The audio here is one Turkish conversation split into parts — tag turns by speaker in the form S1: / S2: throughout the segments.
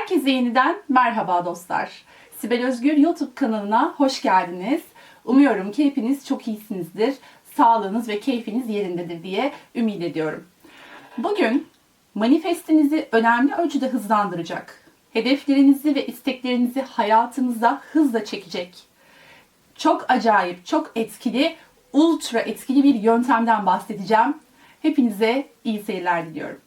S1: Herkese yeniden merhaba dostlar. Sibel Özgür YouTube kanalına hoş geldiniz. Umuyorum ki hepiniz çok iyisinizdir. Sağlığınız ve keyfiniz yerindedir diye ümit ediyorum. Bugün manifestinizi önemli ölçüde hızlandıracak, hedeflerinizi ve isteklerinizi hayatınıza hızla çekecek, çok acayip, çok etkili, ultra etkili bir yöntemden bahsedeceğim. Hepinize iyi seyirler diliyorum.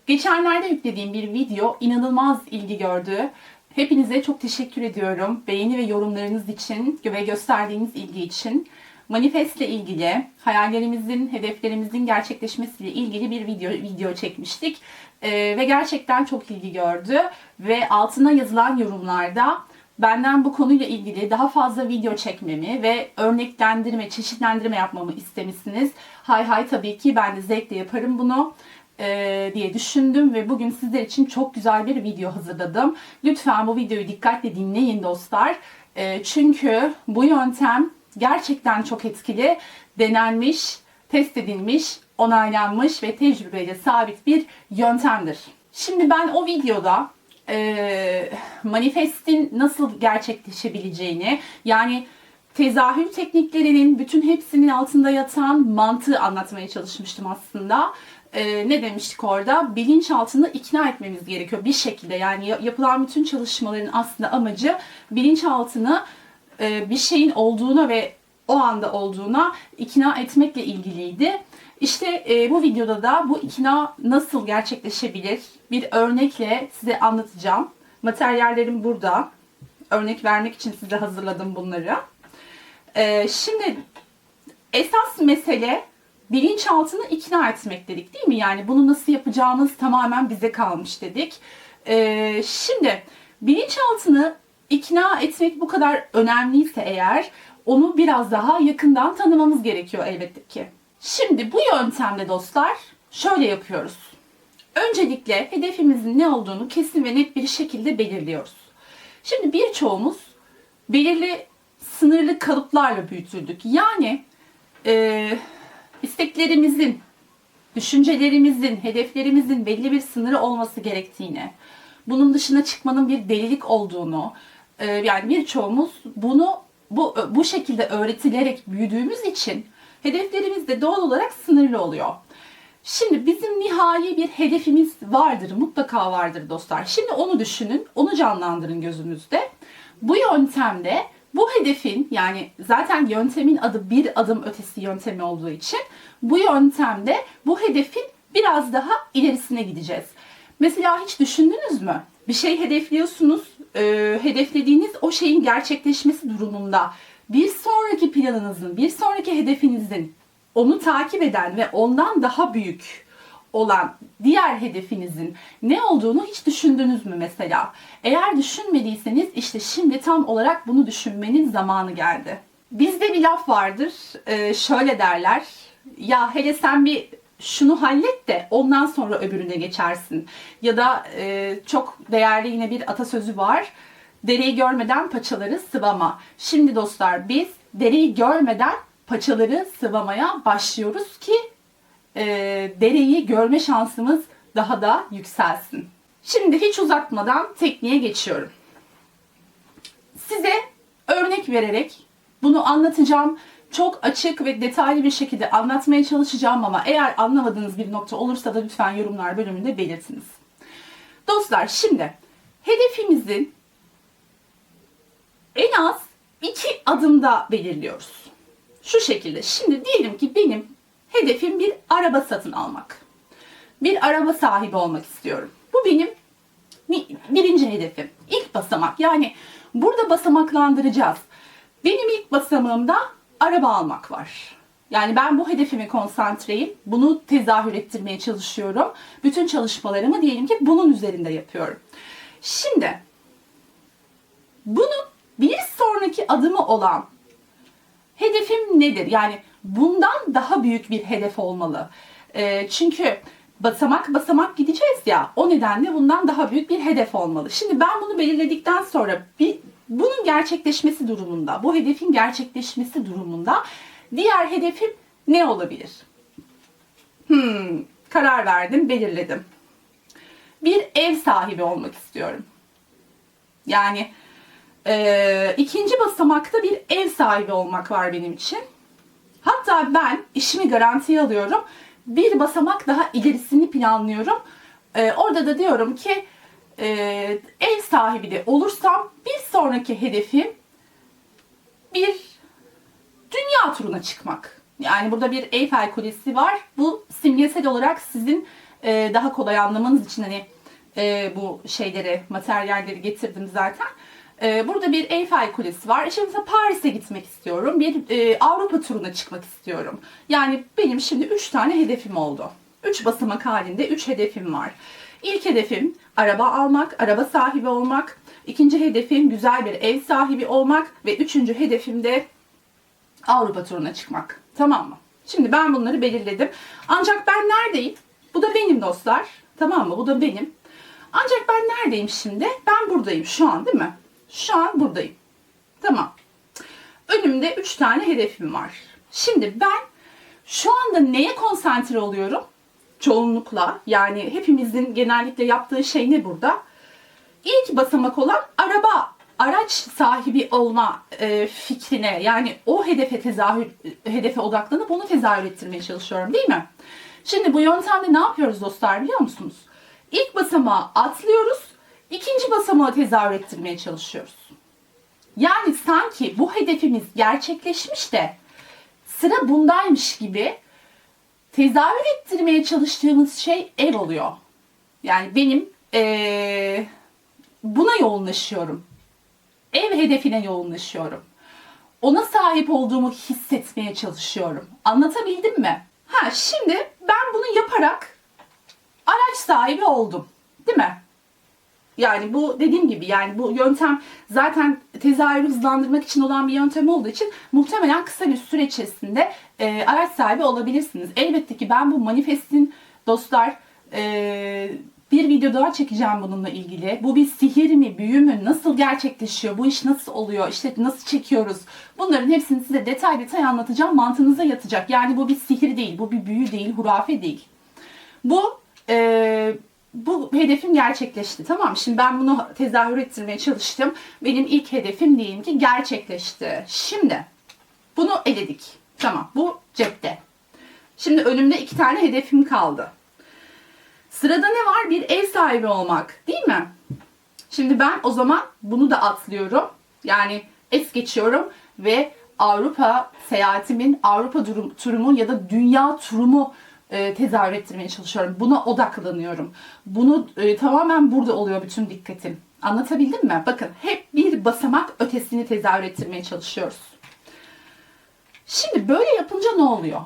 S1: Geçenlerde yüklediğim bir video inanılmaz ilgi gördü. Hepinize çok teşekkür ediyorum. Beğeni ve yorumlarınız için ve gösterdiğiniz ilgi için. Manifestle ilgili, hayallerimizin, hedeflerimizin gerçekleşmesiyle ilgili bir video çekmiştik. Ve gerçekten çok ilgi gördü. Ve altına yazılan yorumlarda benden bu konuyla ilgili daha fazla video çekmemi ve örneklendirme, çeşitlendirme yapmamı istemişsiniz. Hay tabii ki ben de zevkle yaparım bunu diye düşündüm ve bugün sizler için çok güzel bir video hazırladım. Lütfen bu videoyu dikkatle dinleyin dostlar. Çünkü bu yöntem gerçekten çok etkili, denenmiş, test edilmiş, onaylanmış ve tecrübeyle sabit bir yöntemdir. Şimdi ben o videoda manifestin nasıl gerçekleşebileceğini, yani tezahür tekniklerinin bütün hepsinin altında yatan mantığı anlatmaya çalışmıştım aslında. Ne demiştik orada? Bilinçaltını ikna etmemiz gerekiyor bir şekilde. Yani yapılan bütün çalışmaların aslında amacı bilinçaltını bir şeyin olduğuna ve o anda olduğuna ikna etmekle ilgiliydi. İşte bu videoda da bu ikna nasıl gerçekleşebilir bir örnekle size anlatacağım. Materyallerim burada. Örnek vermek için size hazırladım bunları. Şimdi esas mesele bilinçaltını ikna etmek dedik değil mi? Yani bunu nasıl yapacağımız tamamen bize kalmış dedik. Şimdi bilinçaltını ikna etmek bu kadar önemliyse eğer onu biraz daha yakından tanımamız gerekiyor elbette ki. Şimdi bu yöntemde dostlar şöyle yapıyoruz. Öncelikle hedefimizin ne olduğunu kesin ve net bir şekilde belirliyoruz. Şimdi birçoğumuz belirli sınırlı kalıplarla büyütüldük. Yani isteklerimizin, düşüncelerimizin, hedeflerimizin belli bir sınırı olması gerektiğini, bunun dışına çıkmanın bir delilik olduğunu, yani birçoğumuz bunu bu şekilde öğretilerek büyüdüğümüz için hedeflerimiz de doğal olarak sınırlı oluyor. Şimdi bizim nihai bir hedefimiz vardır, mutlaka vardır dostlar. Şimdi onu düşünün, onu canlandırın gözünüzde. Bu yöntemde bu hedefin, yani zaten yöntemin adı bir adım ötesi yöntemi olduğu için bu yöntemde bu hedefin biraz daha ilerisine gideceğiz. Mesela hiç düşündünüz mü? Bir şey hedefliyorsunuz, hedeflediğiniz o şeyin gerçekleşmesi durumunda bir sonraki planınızın, bir sonraki hedefinizin onu takip eden ve ondan daha büyük olan diğer hedefinizin ne olduğunu hiç düşündünüz mü mesela? Eğer düşünmediyseniz işte şimdi tam olarak bunu düşünmenin zamanı geldi. Bizde bir laf vardır, şöyle derler, ya hele sen bir şunu hallet de ondan sonra öbürüne geçersin. Ya da çok değerli yine bir atasözü var, dereyi görmeden paçaları sıvama. Şimdi dostlar biz dereyi görmeden paçaları sıvamaya başlıyoruz ki dereyi görme şansımız daha da yükselsin. Şimdi hiç uzatmadan tekniğe geçiyorum. Size örnek vererek bunu anlatacağım. Çok açık ve detaylı bir şekilde anlatmaya çalışacağım ama eğer anlamadığınız bir nokta olursa da lütfen yorumlar bölümünde belirtiniz. Dostlar şimdi hedefimizin en az 2 adımda belirliyoruz. Şu şekilde. Şimdi diyelim ki benim hedefim bir araba satın almak. Bir araba sahibi olmak istiyorum. Bu benim birinci hedefim. İlk basamak. Yani burada basamaklandıracağız. Benim ilk basamağımda araba almak var. Yani ben bu hedefime konsantreyim. Bunu tezahür ettirmeye çalışıyorum. Bütün çalışmalarımı diyelim ki bunun üzerinde yapıyorum. Şimdi bunun bir sonraki adımı olan hedefim nedir? Yani bundan daha büyük bir hedef olmalı. Çünkü basamak basamak gideceğiz ya, o nedenle bundan daha büyük bir hedef olmalı. Şimdi ben bunu belirledikten sonra gerçekleşmesi durumunda, bu hedefin gerçekleşmesi durumunda diğer hedefim ne olabilir? Karar verdim, belirledim. Bir ev sahibi olmak istiyorum. Yani ikinci basamakta bir ev sahibi olmak var benim için. Hatta ben işimi garantiye alıyorum. Bir basamak daha ilerisini planlıyorum. Orada da diyorum ki ev sahibi de olursam bir sonraki hedefim bir dünya turuna çıkmak. Yani burada bir Eyfel Kulesi var. Bu simgesel olarak sizin daha kolay anlamanız için hani bu şeyleri, materyalleri getirdim zaten. Burada bir Eyfel Kulesi var. Şimdi mesela Paris'e gitmek istiyorum. Bir Avrupa turuna çıkmak istiyorum. Yani benim şimdi 3 tane hedefim oldu. 3 basamak halinde 3 hedefim var. İlk hedefim araba almak, araba sahibi olmak. İkinci hedefim güzel bir ev sahibi olmak. Ve üçüncü hedefim de Avrupa turuna çıkmak. Tamam mı? Şimdi ben bunları belirledim. Ancak ben neredeyim? Bu da benim dostlar. Tamam mı? Bu da benim. Ancak ben neredeyim şimdi? Ben buradayım şu an, değil mi? Şu an buradayım. Tamam. Önümde 3 tane hedefim var. Şimdi ben şu anda neye konsantre oluyorum? Çoğunlukla, yani hepimizin genellikle yaptığı şey ne burada? İlk basamak olan araç sahibi olma fikrine, yani o hedefe odaklanıp onu tezahür ettirmeye çalışıyorum, değil mi? Şimdi bu yöntemde ne yapıyoruz dostlar, biliyor musunuz? İlk basamağı atlıyoruz, ikinci basamağı tezahür ettirmeye çalışıyoruz. Yani sanki bu hedefimiz gerçekleşmiş de sıra bundaymış gibi tezahür ettirmeye çalıştığımız şey ev oluyor. Yani benim buna yoğunlaşıyorum. Ev hedefine yoğunlaşıyorum. Ona sahip olduğumu hissetmeye çalışıyorum. Anlatabildim mi? Şimdi ben bunu yaparak araç sahibi oldum. Değil mi? Yani bu dediğim gibi, yani bu yöntem zaten tezahürü hızlandırmak için olan bir yöntem olduğu için muhtemelen kısa bir süre içerisinde araç sahibi olabilirsiniz. Elbette ki ben bu manifestin dostlar bir video daha çekeceğim bununla ilgili. Bu bir sihir mi, büyü mü, nasıl gerçekleşiyor, bu iş nasıl oluyor, işte nasıl çekiyoruz. Bunların hepsini size detay detay anlatacağım. Mantığınıza yatacak. Yani bu bir sihir değil, bu bir büyü değil, hurafe değil. Bu hedefim gerçekleşti. Tamam, şimdi ben bunu tezahür ettirmeye çalıştım. Benim ilk hedefim diyelim ki gerçekleşti. Şimdi bunu eledik. Tamam, bu cepte. Şimdi önümde 2 tane hedefim kaldı. Sırada ne var? Bir ev sahibi olmak, değil mi? Şimdi ben o zaman bunu da atlıyorum. Yani es geçiyorum ve Avrupa seyahatimin, Avrupa turumu ya da dünya turumu tezahür ettirmeye çalışıyorum. Buna odaklanıyorum. Bunu tamamen burada oluyor bütün dikkatim. Anlatabildim mi? Bakın, hep bir basamak ötesini tezahür ettirmeye çalışıyoruz. Şimdi böyle yapınca ne oluyor?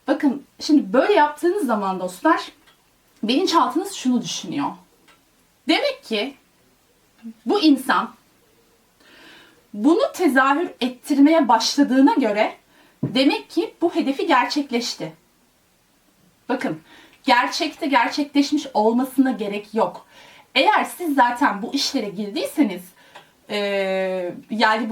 S1: Bakın, şimdi böyle yaptığınız zaman dostlar, bilinçaltınız şunu düşünüyor. Demek ki bu insan bunu tezahür ettirmeye başladığına göre demek ki bu hedefi gerçekleşti. Bakın, gerçekte gerçekleşmiş olmasına gerek yok. Eğer siz zaten bu işlere girdiyseniz, yani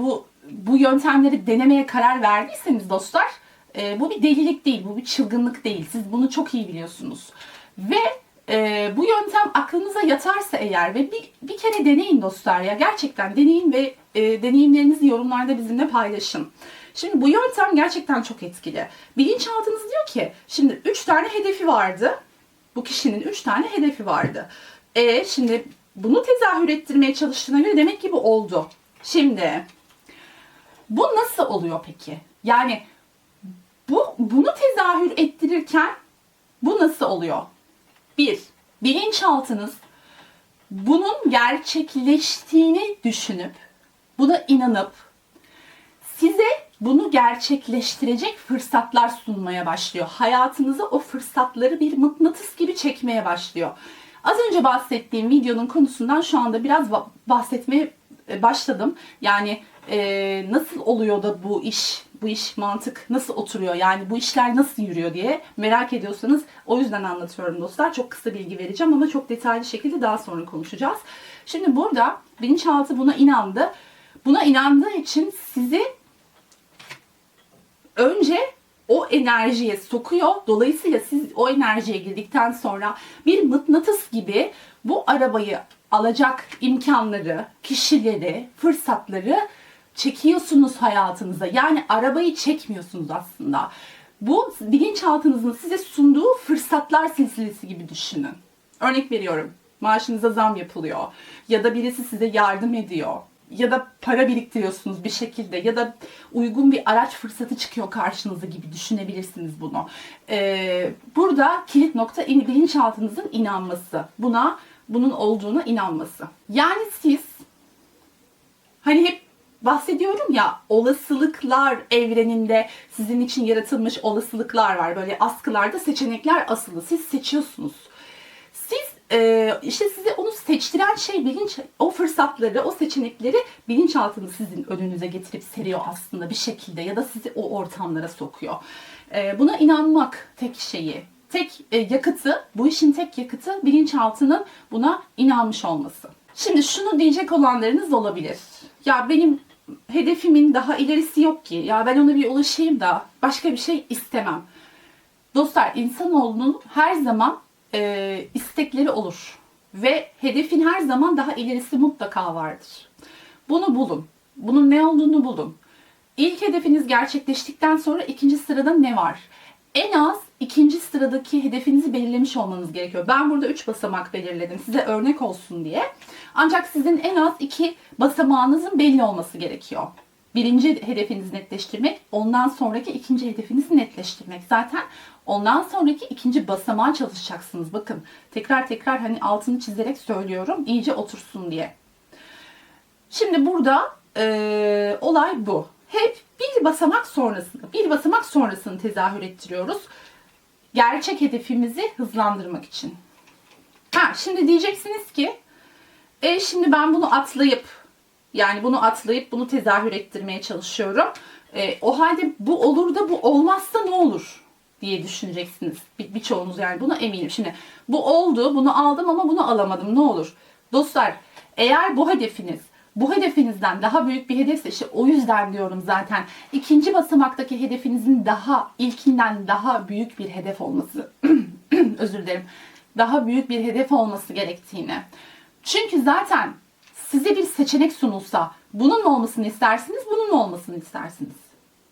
S1: bu yöntemleri denemeye karar verdiyseniz dostlar, bu bir delilik değil, bu bir çılgınlık değil. Siz bunu çok iyi biliyorsunuz. Ve bu yöntem aklınıza yatarsa eğer ve bir kere deneyin dostlar ya. Gerçekten deneyin ve deneyimlerinizi yorumlarda bizimle paylaşın. Şimdi bu yöntem gerçekten çok etkili. Bilinçaltınız diyor ki, şimdi 3 tane hedefi vardı. Bu kişinin 3 tane hedefi vardı. Şimdi bunu tezahür ettirmeye çalıştığına göre demek ki bu oldu. Şimdi bu nasıl oluyor peki? Yani bunu tezahür ettirirken bu nasıl oluyor? 1. Bilinçaltınız bunun gerçekleştiğini düşünüp, buna inanıp size bunu gerçekleştirecek fırsatlar sunmaya başlıyor. Hayatınıza o fırsatları bir mıknatıs gibi çekmeye başlıyor. Az önce bahsettiğim videonun konusundan şu anda biraz bahsetmeye başladım. Yani nasıl oluyor da bu iş mantık nasıl oturuyor, yani bu işler nasıl yürüyor diye merak ediyorsanız o yüzden anlatıyorum dostlar. Çok kısa bilgi vereceğim ama çok detaylı şekilde daha sonra konuşacağız. Şimdi burada bilinçaltı buna inandı. Buna inandığı için sizi önce o enerjiye sokuyor. Dolayısıyla siz o enerjiye girdikten sonra bir mıknatıs gibi bu arabayı alacak imkanları, kişileri, fırsatları çekiyorsunuz hayatınıza. Yani arabayı çekmiyorsunuz aslında. Bu bilinçaltınızın size sunduğu fırsatlar silsilesi gibi düşünün. Örnek veriyorum. Maaşınıza zam yapılıyor. Ya da birisi size yardım ediyor. Ya da para biriktiriyorsunuz bir şekilde. Ya da uygun bir araç fırsatı çıkıyor karşınıza gibi düşünebilirsiniz bunu. Burada kilit nokta bilinçaltınızın inanması. Bunun olduğuna inanması. Yani siz hani hep bahsediyorum ya, olasılıklar evreninde sizin için yaratılmış olasılıklar var. Böyle askılarda seçenekler asılı. Siz seçiyorsunuz. Siz işte size onu seçtiren şey o fırsatları, o seçenekleri bilinçaltınız sizin önünüze getirip seriyor aslında bir şekilde ya da sizi o ortamlara sokuyor. Buna inanmak bu işin tek yakıtı bilinçaltının buna inanmış olması. Şimdi şunu diyecek olanlarınız olabilir. Ya benim hedefimin daha ilerisi yok ki. Ya ben ona bir ulaşayım da başka bir şey istemem. Dostlar, insanoğlunun her zaman istekleri olur. Ve hedefin her zaman daha ilerisi mutlaka vardır. Bunu bulun. Bunun ne olduğunu bulun. İlk hedefiniz gerçekleştikten sonra ikinci sırada ne var? En az ikinci sıradaki hedefinizi belirlemiş olmanız gerekiyor. Ben burada 3 basamak belirledim size örnek olsun diye. Ancak sizin en az 2 basamağınızın belli olması gerekiyor. Birinci hedefinizi netleştirmek, ondan sonraki ikinci hedefinizi netleştirmek. Zaten ondan sonraki ikinci basamağa çalışacaksınız. Bakın tekrar hani altını çizerek söylüyorum iyice otursun diye. Şimdi burada olay bu. Hep bir basamak sonrasını tezahür ettiriyoruz. Gerçek hedefimizi hızlandırmak için. Şimdi diyeceksiniz ki şimdi ben bunu atlayıp bunu tezahür ettirmeye çalışıyorum. O halde bu olur da bu olmazsa ne olur diye düşüneceksiniz. Birçoğunuz yani buna eminim. Şimdi bu oldu, bunu aldım ama bunu alamadım, ne olur? Dostlar, eğer bu hedefinizden daha büyük bir hedefse, işte o yüzden diyorum zaten ikinci basamaktaki hedefinizin ilkinden daha büyük bir hedef olması özür dilerim. Daha büyük bir hedef olması gerektiğini. Çünkü zaten size bir seçenek sunulsa bunun mu olmasını istersiniz, bunun mu olmasını istersiniz?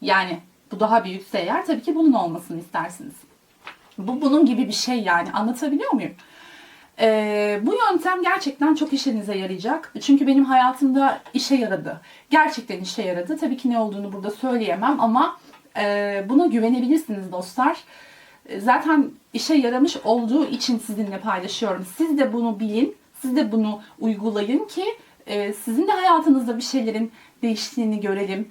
S1: Yani bu daha büyükse eğer tabii ki bunun olmasını istersiniz. Bu bunun gibi bir şey yani, anlatabiliyor muyum? Bu yöntem gerçekten çok işinize yarayacak. Çünkü benim hayatımda işe yaradı. Gerçekten işe yaradı. Tabii ki ne olduğunu burada söyleyemem ama buna güvenebilirsiniz dostlar. Zaten işe yaramış olduğu için sizinle paylaşıyorum. Siz de bunu bilin, siz de bunu uygulayın ki sizin de hayatınızda bir şeylerin değiştiğini görelim.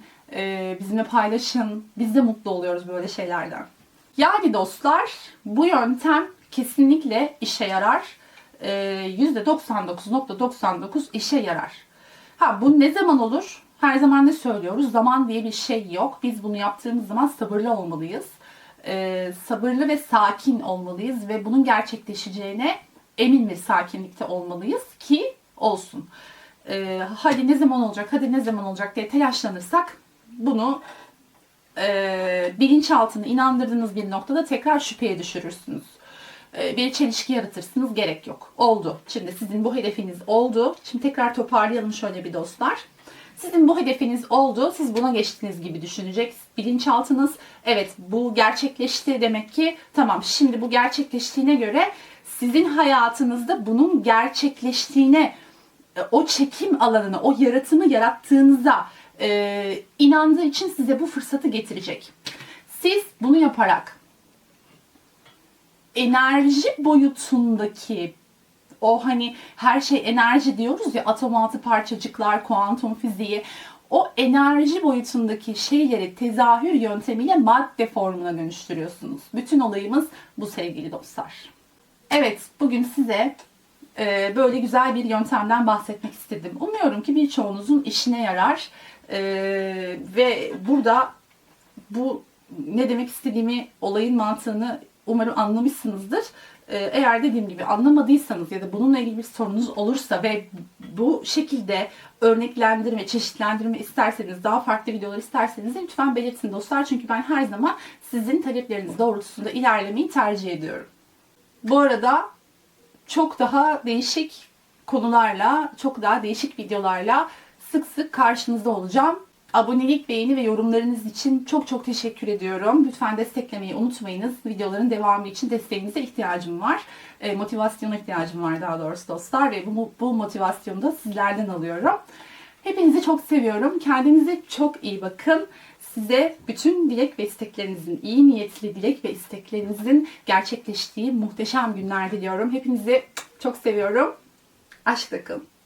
S1: Bizimle paylaşın. Biz de mutlu oluyoruz böyle şeylerden. Yani dostlar, bu yöntem kesinlikle işe yarar. %99.99 işe yarar. Bu ne zaman olur? Her zaman ne söylüyoruz? Zaman diye bir şey yok. Biz bunu yaptığımız zaman sabırlı olmalıyız. Sabırlı ve sakin olmalıyız ve bunun gerçekleşeceğine emin bir sakinlikte olmalıyız ki olsun. Hadi ne zaman olacak diye telaşlanırsak bunu bilinçaltına inandırdığınız bir noktada tekrar şüpheye düşürürsünüz. Bir çelişki yaratırsınız, gerek yok. Oldu. Şimdi sizin bu hedefiniz oldu. Şimdi tekrar toparlayalım şöyle bir dostlar. Sizin bu hedefiniz oldu. Siz buna geçtiniz gibi düşünecek bilinçaltınız. Evet, bu gerçekleşti demek ki. Tamam, şimdi bu gerçekleştiğine göre sizin hayatınızda bunun gerçekleştiğine, o çekim alanına, o yaratımı yarattığınıza inandığı için size bu fırsatı getirecek. Siz bunu yaparak enerji boyutundaki o hani her şey enerji diyoruz ya, atom altı parçacıklar, kuantum fiziği, o enerji boyutundaki şeyleri tezahür yöntemiyle madde formuna dönüştürüyorsunuz. Bütün olayımız bu sevgili dostlar. Evet, bugün size böyle güzel bir yöntemden bahsetmek istedim. Umuyorum ki birçoğunuzun işine yarar ve burada bu ne demek istediğimi, olayın mantığını umarım anlamışsınızdır. Eğer dediğim gibi anlamadıysanız ya da bununla ilgili bir sorunuz olursa ve bu şekilde örneklendirme, çeşitlendirme isterseniz, daha farklı videolar isterseniz de lütfen belirtin dostlar. Çünkü ben her zaman sizin talepleriniz doğrultusunda ilerlemeyi tercih ediyorum. Bu arada çok daha değişik konularla, çok daha değişik videolarla sık sık karşınızda olacağım. Abonelik, beğeni ve yorumlarınız için çok çok teşekkür ediyorum. Lütfen desteklemeyi unutmayınız. Videoların devamı için desteğinize ihtiyacım var. Motivasyona ihtiyacım var daha doğrusu dostlar ve bu motivasyonu da sizlerden alıyorum. Hepinizi çok seviyorum. Kendinize çok iyi bakın. Size bütün dilek ve isteklerinizin, iyi niyetli dilek ve isteklerinizin gerçekleştiği muhteşem günler diliyorum. Hepinizi çok seviyorum. Aşkla kalın.